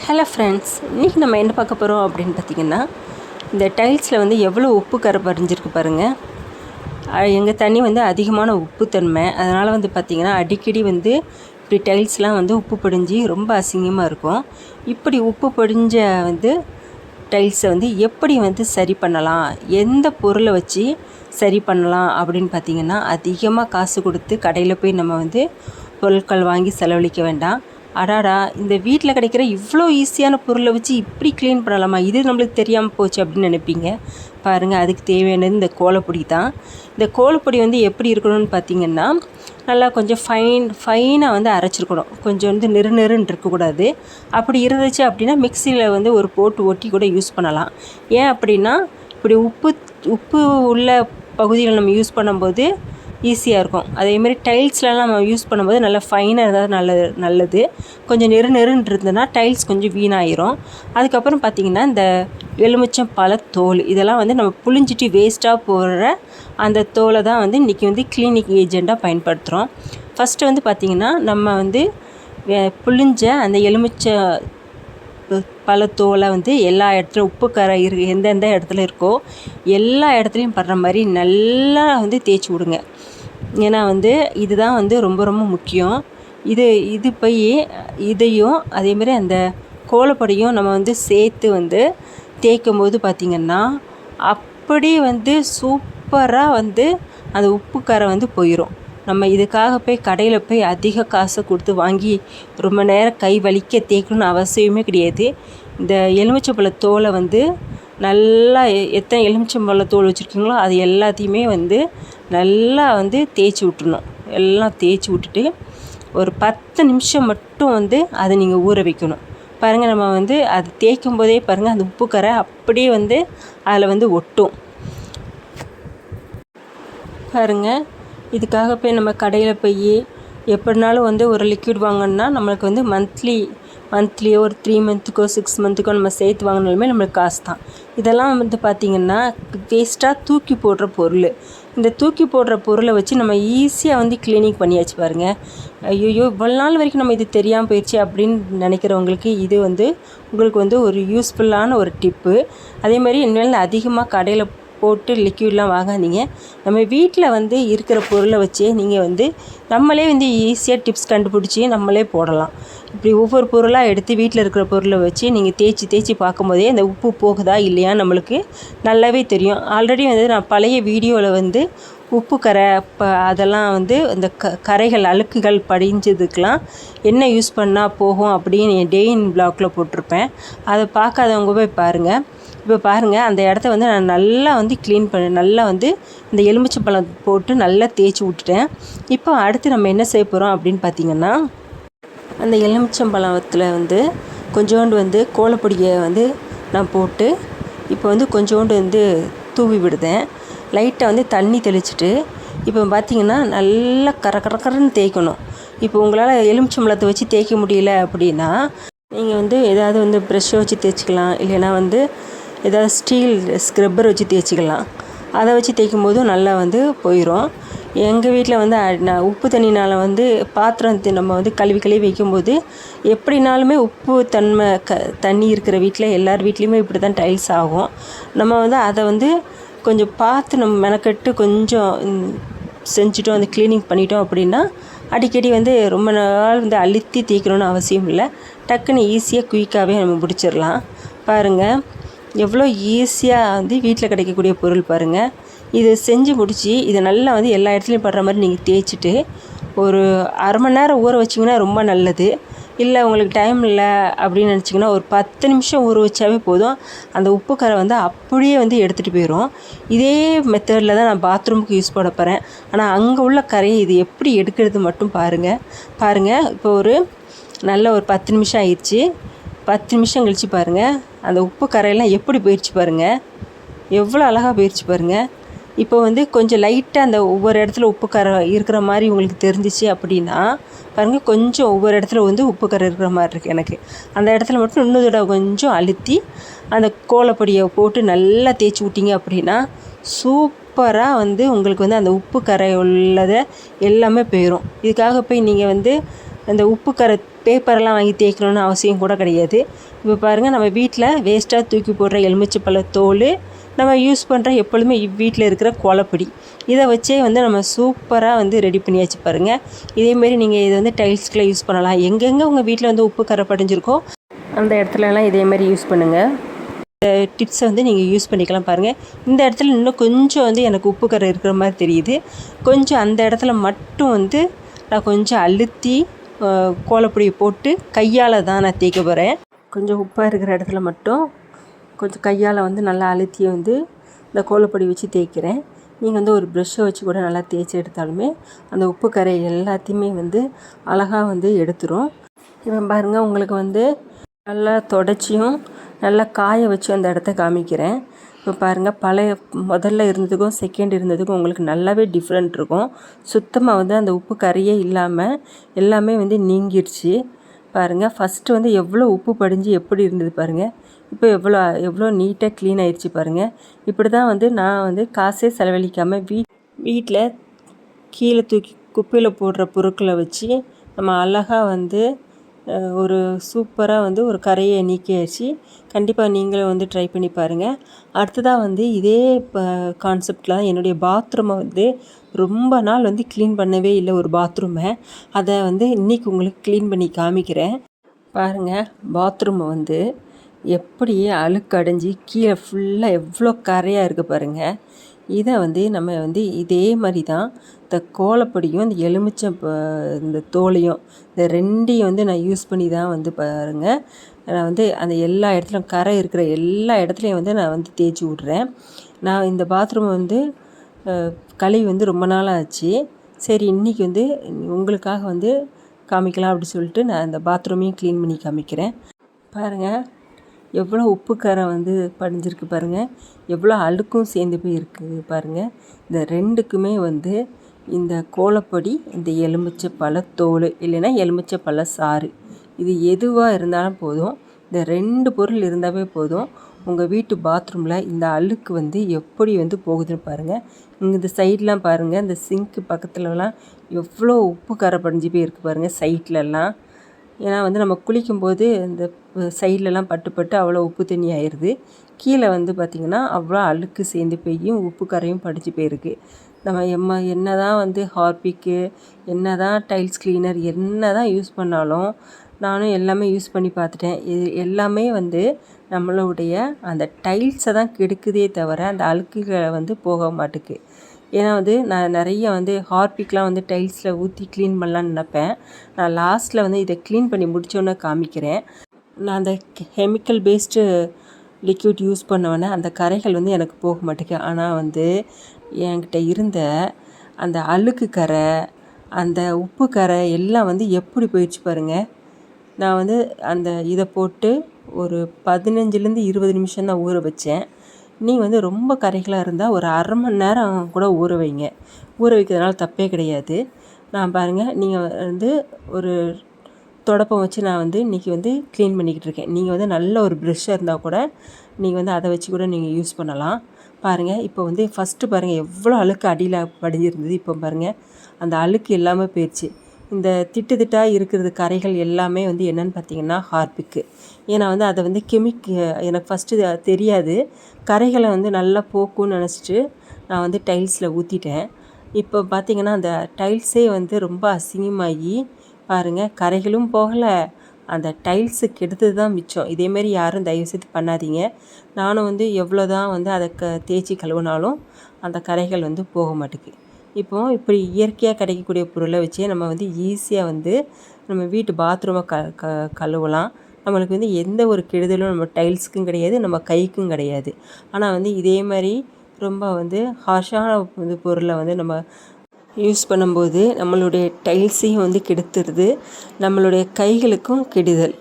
Hello friends, இன்றைக்கி நம்ம என்ன பார்க்க போகிறோம் அப்படின்னு பார்த்திங்கன்னா, இந்த டைல்ஸில் வந்து எவ்வளோ உப்பு கரை படிஞ்சிருக்கு பாருங்கள். எங்கள் தண்ணி வந்து அதிகமான உப்புத்தன்மை, அதனால் வந்து பார்த்திங்கன்னா அடிக்கடி வந்து இப்படி டைல்ஸ்லாம் வந்து உப்பு படிஞ்சு ரொம்ப அசிங்கமாக இருக்கும். இப்படி உப்பு படிஞ்ச வந்து டைல்ஸை வந்து எப்படி வந்து சரி பண்ணலாம், எந்த பொருளை வச்சு சரி பண்ணலாம் அப்படின்னு பார்த்திங்கன்னா, அதிகமாக காசு கொடுத்து கடையில் போய் நம்ம வந்து பொருட்கள் வாங்கி செலவழிக்க வேண்டாம். அடாடா, இந்த வீட்டில் கிடைக்கிற இவ்வளோ ஈஸியான பொருளை வச்சு இப்படி க்ளீன் பண்ணலாமா, இது நம்மளுக்கு தெரியாமல் போச்சு அப்படின்னு நினைப்பீங்க. பாருங்கள், அதுக்கு தேவையானது இந்த கோலப்பொடி தான். இந்த கோலப்பொடி வந்து எப்படி இருக்கணும்னு பார்த்திங்கன்னா, நல்லா கொஞ்சம் ஃபைனாக வந்து அரைச்சிருக்கணும். கொஞ்சம் வந்து நெருன்னு இருக்கக்கூடாது. அப்படி இருந்துச்சு அப்படின்னா மிக்சியில் வந்து ஒரு போட்டு ஒட்டி கூட யூஸ் பண்ணலாம். ஏன் அப்படின்னா, இப்படி உப்பு உள்ள பகுதிகள் நம்ம யூஸ் பண்ணும்போது ஈஸியாக இருக்கும். அதேமாதிரி டைல்ஸ்லாம் நம்ம யூஸ் பண்ணும்போது நல்லா ஃபைனாக இருந்தால் நல்லது. கொஞ்சம் நெருன்னு இருந்ததுன்னா டைல்ஸ் கொஞ்சம் வீணாயிரும். அதுக்கப்புறம் பார்த்திங்கன்னா, இந்த எலுமிச்சம் பழத்தோல் இதெல்லாம் வந்து நம்ம புழிஞ்சிட்டு வேஸ்ட்டாக போடுற அந்த தோலை தான் வந்து இன்றைக்கி வந்து கிளீனிக் ஏஜெண்ட்டாக பயன்படுத்துகிறோம். ஃபஸ்ட்டு வந்து பார்த்திங்கன்னா, நம்ம வந்து புழிஞ்ச அந்த எலுமிச்சை பழத்தோலை வந்து எல்லா இடத்துலையும் உப்பு கரை எந்தெந்த இடத்துல இருக்கோ எல்லா இடத்துலையும் படுற மாதிரி நல்லா வந்து தேய்ச்சி விடுங்க. ஏன்னா வந்து இதுதான் வந்து ரொம்ப ரொம்ப முக்கியம். இது போய் இதையும் அதேமாதிரி அந்த கோலப்பொடியும் நம்ம வந்து சேர்த்து வந்து தேய்க்கும் போது பார்த்திங்கன்னா, அப்படி வந்து சூப்பராக வந்து அந்த உப்பு கரை வந்து போயிடும். நம்ம இதுக்காக போய் கடையில் போய் அதிக காசை கொடுத்து வாங்கி ரொம்ப நேரம் கை வலிக்க தேய்க்கணும்னு அவசியமே கிடையாது. இந்த எலுமிச்சம்பழ தோலை வந்து நல்லா எத்தனை எலுமிச்சம்பழ தோல் வச்சுருக்கீங்களோ அது எல்லாத்தையுமே வந்து நல்லா வந்து தேய்ச்சி விட்டுணும். எல்லாம் தேய்ச்சி விட்டுட்டு ஒரு 10 நிமிஷம் மட்டும் வந்து அதை நீங்கள் ஊற வைக்கணும். பாருங்கள், நம்ம வந்து அது தேய்க்கும் போதே பாருங்கள், அந்த உப்பு கரை அப்படியே வந்து அதில் வந்து ஒட்டும். பாருங்கள், இதுக்காக போய் நம்ம கடையில் போய் எப்படினாலும் வந்து ஒரு லிக்விட் வாங்கணுன்னா நம்மளுக்கு வந்து மந்த்லியோ ஒரு 3 மந்த்துக்கோ 6 மந்த்துக்கோ நம்ம சேர்த்து வாங்கினாலுமே நம்மளுக்கு காசு தான். இதெல்லாம் வந்து பார்த்திங்கன்னா வேஸ்ட்டாக தூக்கி போடுற பொருள். இந்த தூக்கி போடுற பொருளை வச்சு நம்ம ஈஸியாக வந்து கிளீனிங் பண்ணியாச்சு பாருங்கள். ஐயோ, இவ்வளோ நாள் வரைக்கும் நம்ம இது தெரியாமல் போயிடுச்சு அப்படின்னு நினைக்கிறவங்களுக்கு இது வந்து உங்களுக்கு வந்து ஒரு யூஸ்ஃபுல்லான ஒரு டிப்பு. அதேமாதிரி இனிமேல் அதிகமாக கடையில் போட்டு லிக்விட்லாம் வாங்காதீங்க. நம்ம வீட்டில் வந்து இருக்கிற பொருளை வச்சே நீங்கள் வந்து நம்மளே வந்து ஈஸியாக டிப்ஸ் கண்டுபிடிச்சி நம்மளே போடலாம். இப்படி ஒவ்வொரு பொருளாக எடுத்து வீட்டில் இருக்கிற பொருளை வச்சு நீங்கள் தேய்ச்சி பார்க்கும்போதே அந்த உப்பு போகுதா இல்லையா நம்மளுக்கு நல்லாவே தெரியும். ஆல்ரெடி வந்து நான் பழைய வீடியோவில் வந்து உப்பு கரை அதெல்லாம் வந்து இந்த கரைகள் அழுக்குகள் படிஞ்சதுக்கெலாம் என்ன யூஸ் பண்ணால் போகும் அப்படின்னு என் டே இன் பிளாக்கில் போட்டிருப்பேன். அதை பார்க்காதவங்க போய் பாருங்கள். இப்போ பாருங்கள், அந்த இடத்த வந்து நான் நல்லா வந்து க்ளீன் நல்லா வந்து இந்த எலுமிச்சம்பழம் போட்டு நல்லா தேய்ச்சி விட்டுட்டேன். இப்போ அடுத்து நம்ம என்ன செய்ய போகிறோம் அப்படின்னு பார்த்திங்கன்னா, அந்த எலுமிச்சம்பழத்தில் வந்து கொஞ்சோண்டு வந்து கோலப்பொடியை வந்து நான் போட்டு இப்போ வந்து கொஞ்சோண்டு வந்து தூவி விடுதேன். லைட்டாக வந்து தண்ணி தெளிச்சிட்டு இப்போ பார்த்திங்கன்னா நல்லா கரன்னு தேய்க்கணும். இப்போ உங்களால் எலுமிச்சம்பழத்தை வச்சு தேய்க்க முடியல அப்படின்னா நீங்கள் வந்து ஏதாவது வந்து ப்ரெஷ்ஷை வச்சு தேய்ச்சிக்கலாம், இல்லைன்னா வந்து ஏதாவது ஸ்டீல் ஸ்க்ரப்பர் வச்சு தேய்ச்சிக்கலாம். அதை வச்சு தேய்க்கும் போதும் நல்லா வந்து போயிடும். எங்கள் வீட்டில் வந்து நான் உப்பு தண்ணினால் வந்து பாத்திரம் நம்ம வந்து கழுவி வைக்கும்போது எப்படினாலுமே உப்பு தண்ணி இருக்கிற வீட்டில் எல்லார் வீட்லேயுமே இப்படி தான் டைல்ஸ் ஆகும். நம்ம வந்து அதை வந்து கொஞ்சம் பார்த்து நம்ம மெனக்கெட்டு கொஞ்சம் செஞ்சுட்டோம், அந்த க்ளீனிங் பண்ணிட்டோம் அப்படின்னா அடிக்கடி வந்து ரொம்ப நாள் வந்து அழுத்தி தேய்க்கணும்னு அவசியம் இல்லை. டக்குன்னு ஈஸியாக குயிக்காகவே நம்ம முடிச்சிடலாம். பாருங்கள், எவ்வளோ ஈஸியாக வந்து வீட்டில் கிடைக்கக்கூடிய பொருள் பாருங்கள். இது செஞ்சு முடித்து இதை நல்லா வந்து எல்லா இடத்துலையும் படுற மாதிரி நீங்கள் தேய்ச்சிட்டு ஒரு அரை மணி நேரம் ஊற வச்சிங்கன்னா ரொம்ப நல்லது. இல்லை உங்களுக்கு டைம் இல்லை அப்படின்னு நினச்சிங்கன்னா ஒரு 10 நிமிஷம் ஊற வச்சாவே போதும். அந்த உப்பு கரை வந்து அப்படியே வந்து எடுத்துகிட்டு போயிடும். இதே மெத்தடில் தான் நான் பாத்ரூமுக்கு யூஸ் பண்ண போகிறேன். ஆனால் அங்கே உள்ள கரையை இது எப்படி எடுக்கிறது மட்டும் பாருங்கள். இப்போ ஒரு நல்ல ஒரு 10 நிமிஷம் ஆயிடுச்சு. 10 நிமிஷம் கழித்து பாருங்கள், அந்த உப்பு கரையெல்லாம் எப்படி போயிடுச்சு பாருங்கள், எவ்வளோ அழகாக போயிடுச்சு பாருங்கள். இப்போ வந்து கொஞ்சம் லைட்டாக அந்த ஒவ்வொரு இடத்துல உப்பு கரை இருக்கிற மாதிரி உங்களுக்கு தெரிஞ்சிச்சு அப்படின்னா பாருங்கள், கொஞ்சம் ஒவ்வொரு இடத்துல வந்து உப்பு கரை இருக்கிற மாதிரி இருக்குது எனக்கு. அந்த இடத்துல மட்டும் இன்னொரு தடவை கொஞ்சம் அழுத்தி அந்த கோலப்பொடியை போட்டு நல்லா தேய்ச்சி விட்டிங்க அப்படின்னா சூப்பராக வந்து உங்களுக்கு வந்து அந்த உப்பு கரை உள்ளதை எல்லாமே போயிடும். இதுக்காக போய் நீங்கள் வந்து அந்த உப்பு கரை பேப்பரெல்லாம் வாங்கி தேய்க்கணுன்னு அவசியம் கூட கிடையாது. இப்போ பாருங்கள், நம்ம வீட்டில் வேஸ்ட்டாக தூக்கி போடுற எலுமிச்சைப்பழ தோல், நம்ம யூஸ் பண்ணுற எப்பொழுதுமே வீட்டில் இருக்கிற கோலப்பொடி, இதை வச்சே வந்து நம்ம சூப்பராக வந்து ரெடி பண்ணியாச்சு பாருங்கள். இதேமாரி நீங்கள் இதை வந்து டைல்ஸ்க்குள்ளே யூஸ் பண்ணலாம். எங்கெங்கே உங்கள் வீட்டில் வந்து உப்பு கரை படிஞ்சிருக்கோ அந்த இடத்துலலாம் இதேமாதிரி யூஸ் பண்ணுங்கள். டிப்ஸை வந்து நீங்கள் யூஸ் பண்ணிக்கலாம் பாருங்கள். இந்த இடத்துல இன்னும் கொஞ்சம் வந்து எனக்கு உப்பு கரை இருக்கிற மாதிரி தெரியுது. கொஞ்சம் அந்த இடத்துல மட்டும் வந்து நான் கொஞ்சம் அழுத்தி கோலப்பொடியை போட்டு கையால் தான் நான் தேய்க்க போகிறேன். கொஞ்சம் உப்பாக இருக்கிற இடத்துல மட்டும் கொஞ்சம் கையால் வந்து நல்லா அழுத்தி வந்து இந்த கோலப்பொடி வச்சு தேய்க்கிறேன். நீங்கள் வந்து ஒரு ப்ரெஷ்ஷை வச்சு கூட நல்லா தேய்ச்சி எடுத்தாலுமே அந்த உப்பு கரை எல்லாத்தையுமே வந்து அழகாக வந்து எடுத்துரும். இப்போ பாருங்கள், உங்களுக்கு வந்து நல்லா தொடச்சியும் நல்லா காய வச்சு அந்த இடத்த காமிக்கிறேன். இப்போ பாருங்கள், முதல்ல இருந்ததுக்கும் செகண்ட் இருந்ததுக்கும் உங்களுக்கு நல்லாவே டிஃப்ரெண்ட் இருக்கும். சுத்தமாக வந்து அந்த உப்பு கரையே இல்லாமல் எல்லாமே வந்து நீங்கிடுச்சு பாருங்கள். ஃபஸ்ட்டு வந்து எவ்வளோ உப்பு படிஞ்சு எப்படி இருந்தது பாருங்கள். இப்போ எவ்வளோ நீட்டாக க்ளீன் ஆயிடுச்சு பாருங்கள். இப்படி தான் வந்து நான் வந்து காசே செலவழிக்காமல் வீட்டில் கீழே தூக்கி குப்பையில் போடுற பொருட்களை வச்சு நம்ம அழகாக வந்து ஒரு சூப்பராக வந்து ஒரு கரையை நீக்கியாச்சு. கண்டிப்பாக நீங்களும் வந்து ட்ரை பண்ணி பாருங்கள். அடுத்ததாக வந்து இதே கான்செப்டில் தான் என்னுடைய பாத்ரூமை வந்து ரொம்ப நாள் வந்து க்ளீன் பண்ணவே இல்லை ஒரு பாத்ரூமை. அதை வந்து இன்றைக்கி உங்களுக்கு க்ளீன் பண்ணி காமிக்கிறேன் பாருங்கள். பாத்ரூமை வந்து எப்படி அழுக்கடைஞ்சி கீழே ஃபுல்லாக எவ்வளோ கரையாக இருக்குது பாருங்கள். இதை வந்து நம்ம வந்து இதே மாதிரி தான் இந்த கோலப்பொடியும் இந்த எலுமிச்சை இந்த தோலையும் இந்த ரெண்டையும் வந்து நான் யூஸ் பண்ணி தான் வந்து பாருங்கள், நான் வந்து அந்த எல்லா இடத்துலையும் கரை இருக்கிற எல்லா இடத்துலையும் வந்து நான் வந்து தேய்ச்சி விட்றேன். நான் இந்த பாத்ரூமை வந்து கழுவி வந்து ரொம்ப நாள் ஆச்சு. சரி, இன்றைக்கி வந்து உங்களுக்காக வந்து காமிக்கலாம் அப்படி சொல்லிட்டு நான் இந்த பாத்ரூமையும் க்ளீன் பண்ணி காமிக்கிறேன் பாருங்கள். எவ்வளோ உப்பு கரை வந்து படிஞ்சிருக்கு பாருங்கள். எவ்வளோ அழுக்கும் சேர்ந்து போய் இருக்குது பாருங்கள். இந்த ரெண்டுக்குமே வந்து இந்த கோலப்பொடி, இந்த எலுமிச்சை பழத்தோல் இல்லைன்னா எலுமிச்சை பழ சாறு, இது எதுவாக இருந்தாலும் போதும். இந்த 2 பொருள் இருந்தாவே போதும். உங்கள் வீட்டு பாத்ரூமில் இந்த அழுக்கு வந்து எப்படி வந்து போகுதுன்னு பாருங்கள். இந்த சைட்லாம் பாருங்கள், இந்த சிங்க்கு பக்கத்துலலாம் எவ்வளோ உப்பு கரை படிஞ்சு போய் இருக்குது பாருங்கள் சைட்லலாம். ஏன்னா வந்து நம்ம குளிக்கும்போது இந்த சைட்லலாம் பட்டு அவ்வளோ உப்பு தண்ணி ஆயிடுது. கீழே வந்து பார்த்திங்கன்னா அவ்வளோ அழுக்கு சேர்ந்து போய் உப்பு கரையும் படித்து போயிருக்கு. நம்ம என்ன தான் வந்து ஹார்பிக்கு, என்ன தான் டைல்ஸ் கிளீனர் என்ன தான் யூஸ் பண்ணாலும், நானும் எல்லாமே யூஸ் பண்ணி பார்த்துட்டேன். இது எல்லாமே வந்து நம்மளுடைய அந்த டைல்ஸை தான் கெடுக்குதே தவிர அந்த அழுக்குகளை வந்து போக மாட்டுக்கு. ஏன்னா வந்து நான் நிறைய வந்து ஹார்பிக்லாம் வந்து டைல்ஸில் ஊற்றி க்ளீன் பண்ணலான்னு நினப்பேன். நான் லாஸ்ட்டில் வந்து இதை க்ளீன் பண்ணி முடித்தோன்னே காமிக்கிறேன். நான் அந்த கெமிக்கல் பேஸ்டு லிக்விட் யூஸ் பண்ணோன்னே அந்த கரைகள் வந்து எனக்கு போக மாட்டேங்குது. ஆனால் வந்து என்கிட்ட இருந்த அந்த அழுக்கு கரை, அந்த உப்பு கரை எல்லாம் வந்து எப்படி போயிடுச்சு பாருங்கள். நான் வந்து அந்த இதை போட்டு ஒரு 15லேருந்து 20 நிமிஷம் தான் ஊற வச்சேன். நீங்கள் வந்து ரொம்ப கரைகளாக இருந்தால் ஒரு அரை மணி நேரம் கூட ஊற வைங்க. ஊற வைக்கிறதுனால தப்பே கிடையாது. நான் பாருங்கள், நீங்கள் வந்து ஒரு தொடப்பம் வச்சு நான் வந்து இன்றைக்கி வந்து க்ளீன் பண்ணிக்கிட்டு இருக்கேன். நீங்கள் வந்து நல்ல ஒரு ப்ரெஷ்ஷாக இருந்தால் கூட நீங்கள் வந்து அதை வச்சு கூட நீங்கள் யூஸ் பண்ணலாம் பாருங்கள். இப்போ வந்து ஃபஸ்ட்டு பாருங்கள் எவ்வளோ அழுக்கு அடியில் படிஞ்சிருந்தது. இப்போ பாருங்கள் அந்த அழுக்கு எல்லாமே போயிடுச்சு. இந்த திட்டாக இருக்கிறது கரைகள் எல்லாமே வந்து என்னென்னு பார்த்தீங்கன்னா ஹார்பிக்கு. ஏன்னா வந்து அதை வந்து எனக்கு ஃபஸ்ட்டு தெரியாது. கரைகளை வந்து நல்லா போக்குன்னு நினச்சிட்டு நான் வந்து டைல்ஸில் ஊற்றிட்டேன். இப்போ பார்த்திங்கன்னா அந்த டைல்ஸே வந்து ரொம்ப அசிங்கமாகி பாருங்கள், கரைகளும் போகலை, அந்த டைல்ஸு கெடுத்தது தான் மிச்சம். இதேமாரி யாரும் தயவுசெய்து பண்ணாதீங்க. நானும் வந்து எவ்வளோ தான் வந்து அதை தேய்ச்சி கழுவினாலும் அந்த கரைகள் வந்து போக மாட்டேங்குது. இப்போது இப்படி இயற்கையாக கிடைக்கக்கூடிய பொருளை வச்சே நம்ம வந்து ஈஸியாக வந்து நம்ம வீட்டு பாத்ரூமை கழுவலாம். நம்மளுக்கு வந்து எந்த ஒரு கெடுதலும் நம்ம டைல்ஸுக்கும் கிடையாது, நம்ம கைக்கும் கிடையாது. ஆனால் வந்து இதே மாதிரி ரொம்ப வந்து ஹார்ஷான வந்து பொருளை வந்து நம்ம யூஸ் பண்ணும்போது நம்மளுடைய டைல்ஸையும் வந்து கெடுத்துருது, நம்மளுடைய கைகளுக்கும் கெடுதல்.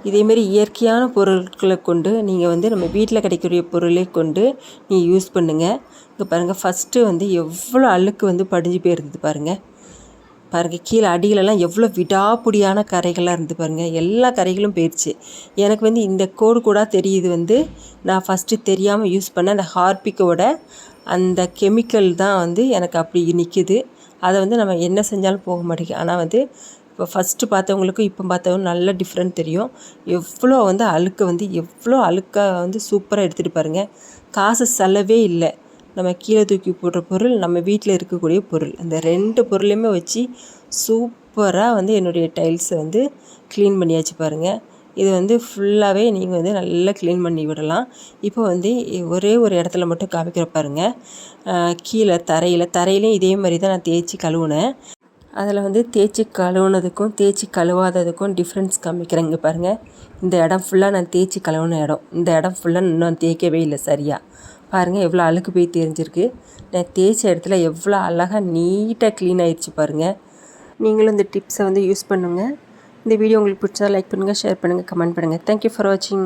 இதேமாரி இயற்கையான பொருட்களை கொண்டு நீங்கள் வந்து நம்ம வீட்டில் கிடைக்கக்கூடிய பொருளை கொண்டு நீங்கள் யூஸ் பண்ணுங்கள். இங்கே பாருங்கள், ஃபஸ்ட்டு வந்து எவ்வளோ அழுக்கு வந்து படிஞ்சு போயிருந்தது பாருங்கள். கீழே அடிகளெல்லாம் எவ்வளோ விடாப்புடியான கரைகளாக இருந்து பாருங்கள். எல்லா கரைகளும் போயிடுச்சு. எனக்கு வந்து இந்த கோடு கூட தெரியுது வந்து நான் ஃபஸ்ட்டு தெரியாமல் யூஸ் பண்ண அந்த ஹார்பிக்கோட அந்த கெமிக்கல் தான் வந்து எனக்கு அப்படி நிற்கிது. அதை வந்து நம்ம என்ன செஞ்சாலும் போக மாட்டேங்குது. ஆனால் வந்து இப்போ ஃபஸ்ட்டு பார்த்தவங்களுக்கும் இப்போ பார்த்தவங்களுக்கும் நல்ல டிஃப்ரெண்ட் தெரியும். எவ்வளோ வந்து அழுக்கு வந்து எவ்வளோ அழுக்காக வந்து சூப்பராக எடுத்துகிட்டு பாருங்கள். காசு செலவே இல்லை. நம்ம கீழே தூக்கி போடுற பொருள், நம்ம வீட்டில் இருக்கக்கூடிய பொருள், அந்த 2 பொருளையுமே வச்சு சூப்பராக வந்து என்னுடைய டைல்ஸை வந்து க்ளீன் பண்ணியாச்சு பாருங்கள். இது வந்து ஃபுல்லாகவே நீங்கள் வந்து நல்லா க்ளீன் பண்ணி விடலாம். இப்போ வந்து ஒரே ஒரு இடத்துல மட்டும் காமிக்கிற பாருங்கள். கீழே தரையிலையும் இதே மாதிரி தான் நான் தேய்ச்சி கழுவுனேன். அதில் வந்து தேய்ச்சி கழுவுனதுக்கும் தேய்ச்சி கழுவாததுக்கும் டிஃப்ரென்ஸ் காமிக்கிறேங்க பாருங்கள். இந்த இடம் ஃபுல்லாக நான் தேய்ச்சி கழுவுன இடம், இந்த இடம் ஃபுல்லாக இன்னும் தேய்க்கவே இல்லை சரியாக. பாருங்கள் எவ்வளோ அழுக்கு போய் தெரிஞ்சிருக்கு. நான் தேய்ச்ச இடத்துல எவ்வளோ அழகாக நீட்டாக க்ளீன் ஆகிடுச்சு பாருங்கள். நீங்களும் இந்த டிப்ஸை வந்து யூஸ் பண்ணுங்கள். இந்த வீடியோ உங்களுக்கு பிடிச்சா லைக் பண்ணுங்கள், ஷேர் பண்ணுங்கள், கமெண்ட் பண்ணுங்கள். தேங்க்யூ ஃபார் வாட்சிங்.